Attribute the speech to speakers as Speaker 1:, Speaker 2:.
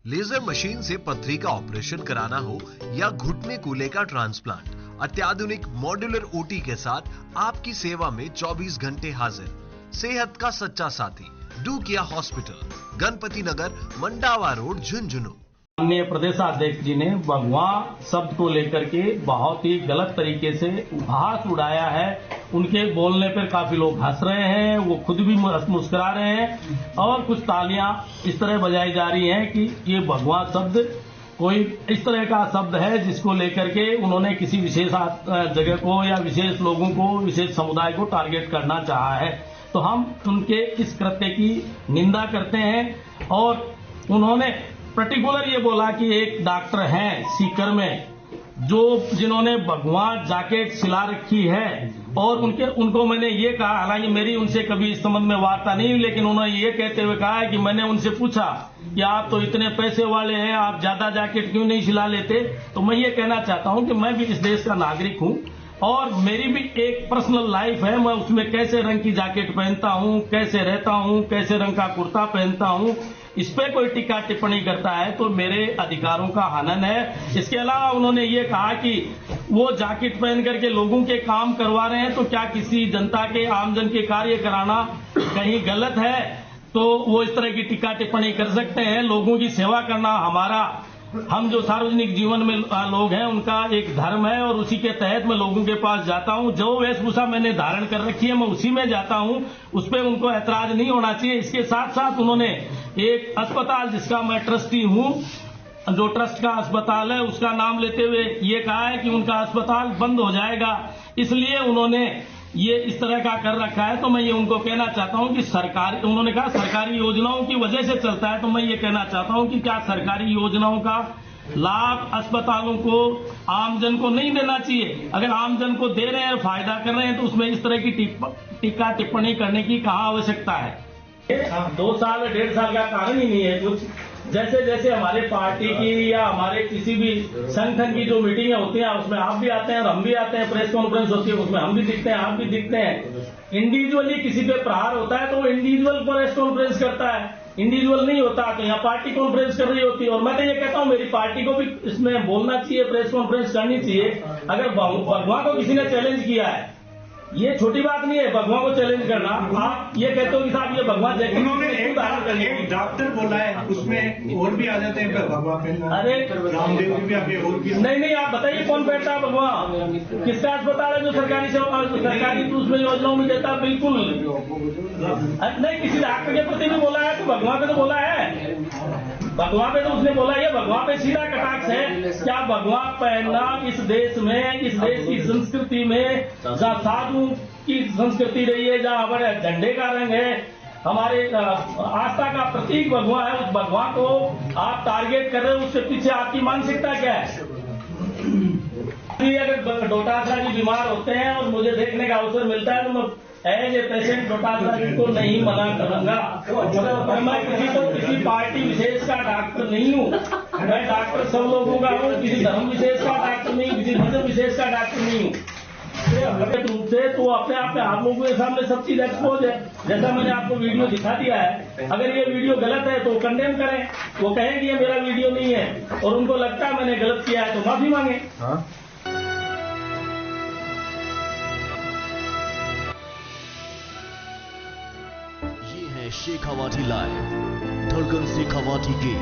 Speaker 1: Laser machine से पथरी का ऑपरेशन कराना हो या घुटने कूल्हे का ट्रांसप्लांट, अत्याधुनिक मॉड्यूलर ओटी के साथ आपकी सेवा में 24 घंटे हाजिर। सेहत का सच्चा साथी डू किया हॉस्पिटल, गणपति नगर, मंडावा रोड, झुंझुनू।
Speaker 2: माननीय प्रदेशाध्यक्ष जी ने भगवान शब्द को लेकर के बहुत ही गलत तरीके से उपहास उड़ाया है। उनके बोलने पर काफी लोग हंस रहे हैं, वो खुद भी मुस्कुरा रहे हैं और कुछ तालियां इस तरह बजाई जा रही हैं कि ये भगवान शब्द कोई इस तरह का शब्द है जिसको लेकर के उन्होंने किसी विशेष जगह को या विशेष लोगों को, विशेष समुदाय को टारगेट करना चाहा है। तो हम उनके इस कृत्य की निंदा करते हैं। और उन्होंने पर्टिकुलर ये बोला कि एक डॉक्टर हैं सीकर में जिन्होंने भगवान जैकेट सिला रखी है और उनको मैंने ये कहा, हालांकि मेरी उनसे कभी इस संबंध में वार्ता नहीं हुई, लेकिन उन्होंने ये कहते हुए कहा है कि मैंने उनसे पूछा कि आप तो इतने पैसे वाले हैं, आप ज्यादा जैकेट क्यों नहीं सिला लेते। तो मैं ये कहना चाहता हूं कि मैं भी इस देश का नागरिक हूं और मेरी भी एक पर्सनल लाइफ है। मैं उसमें कैसे रंग की जैकेट पहनता हूं, कैसे रहता हूं, कैसे रंग का कुर्ता पहनता हूं, इस पे कोई टिक्का टिप्पणी करता है तो मेरे अधिकारों का हनन है। इसके अलावा उन्होंने ये कहा कि वो जैकेट पहन करके लोगों के काम करवा रहे हैं, तो क्या किसी जनता के, आमजन के कार्य कराना कहीं गलत है? तो वो इस तरह की टिक्का टिप्पणी कर सकते हैं। लोगों की सेवा करना हम जो सार्वजनिक जीवन में लोग हैं उनका एक धर्म है और उसी के तहत मैं लोगों के पास जाता हूं। जो वेशभूषा मैंने धारण कर रखी है मैं उसी में जाता हूं, उस पर उनको ऐतराज नहीं होना चाहिए। इसके साथ साथ उन्होंने एक अस्पताल जिसका मैं ट्रस्टी हूं, जो ट्रस्ट का अस्पताल है, उसका नाम लेते हुए ये कहा है कि उनका अस्पताल बंद हो जाएगा, इसलिए उन्होंने ये इस तरह का कर रखा है। तो मैं ये उनको कहना चाहता हूं कि उन्होंने कहा सरकारी योजनाओं की वजह से चलता है, तो मैं ये कहना चाहता हूं कि क्या सरकारी योजनाओं का लाभ अस्पतालों को, आमजन को नहीं देना चाहिए? अगर आमजन को दे रहे हैं, फायदा कर रहे हैं, तो उसमें इस तरह की टिक्का टिप्पणी करने की कहाँ आवश्यकता है? 2 साल 1.5 साल का कारण ही नहीं है कुछ। जैसे जैसे हमारे पार्टी की या हमारे किसी भी संगठन की जो मीटिंगें होती हैं उसमें आप भी आते हैं और हम भी आते हैं, प्रेस कॉन्फ्रेंस होती है उसमें हम भी दिखते हैं, आप भी दिखते हैं। इंडिविजुअली किसी पे प्रहार होता है तो वो इंडिविजुअल प्रेस कॉन्फ्रेंस करता है, इंडिविजुअल नहीं होता तो यहाँ पार्टी कॉन्फ्रेंस कर रही होती है। और मैं तो ये कहता हूँ मेरी पार्टी को भी इसमें बोलना चाहिए, प्रेस कॉन्फ्रेंस करनी चाहिए। अगर भगवान को किसी ने चैलेंज किया है, ये छोटी बात नहीं है भगवान को चैलेंज करना। आप ये कहते हो कि साहब ये भगवान जैकेट,
Speaker 3: उन्होंने एक डॉक्टर बोला है, उसमें और भी आ जाते हैं भगवान पे।
Speaker 2: अरे
Speaker 3: रामदेव जी भी आगे और भी।
Speaker 2: नहीं, आप बताइए कौन बैठता है भगवान? किसका अस्पताल है जो सरकारी सेवा, सरकारी उसमें योजनाओं में देता है? बिल्कुल नहीं। किसी डॉक्टर के प्रति भी बोला है तो भगवान पे तो बोला है, भगवान पे तो उसने बोला, ये भगवान पे सीधा कटाक्ष है। क्या भगवान पहनना इस देश में, इस देश की संस्कृति में, जहाँ साधु की संस्कृति रही है, जहाँ हमारे झंडे का रंग है, हमारे आस्था का प्रतीक भगवान है, उस भगवान को आप टारगेट कर रहे हो, उसके पीछे आपकी मानसिकता क्या है? अगर डोटासरा जी बीमार होते हैं और मुझे देखने का अवसर मिलता है तो मैं एज ए पेशेंट डोटासरा जी को नहीं मना करूंगा। और मैं किसी पार्टी विशेष का डॉक्टर नहीं हूँ, मैं डॉक्टर सब लोगों का हूँ, किसी धर्म विशेष का डॉक्टर नहीं, किसी मजहब विशेष का डॉक्टर नहीं हूँ। रूप से तो अपने आप में आप लोगों के सामने सब चीज एक्सपोज है। जैसा मैंने आपको वीडियो दिखा दिया है, अगर ये वीडियो गलत है तो कंडेम करें, वो कहें कि ये मेरा वीडियो नहीं है और उनको लगता है मैंने गलत किया है तो माफी मांगे।
Speaker 1: ये है शेखावाटी लाइव, धड़कन शेखावाटी की।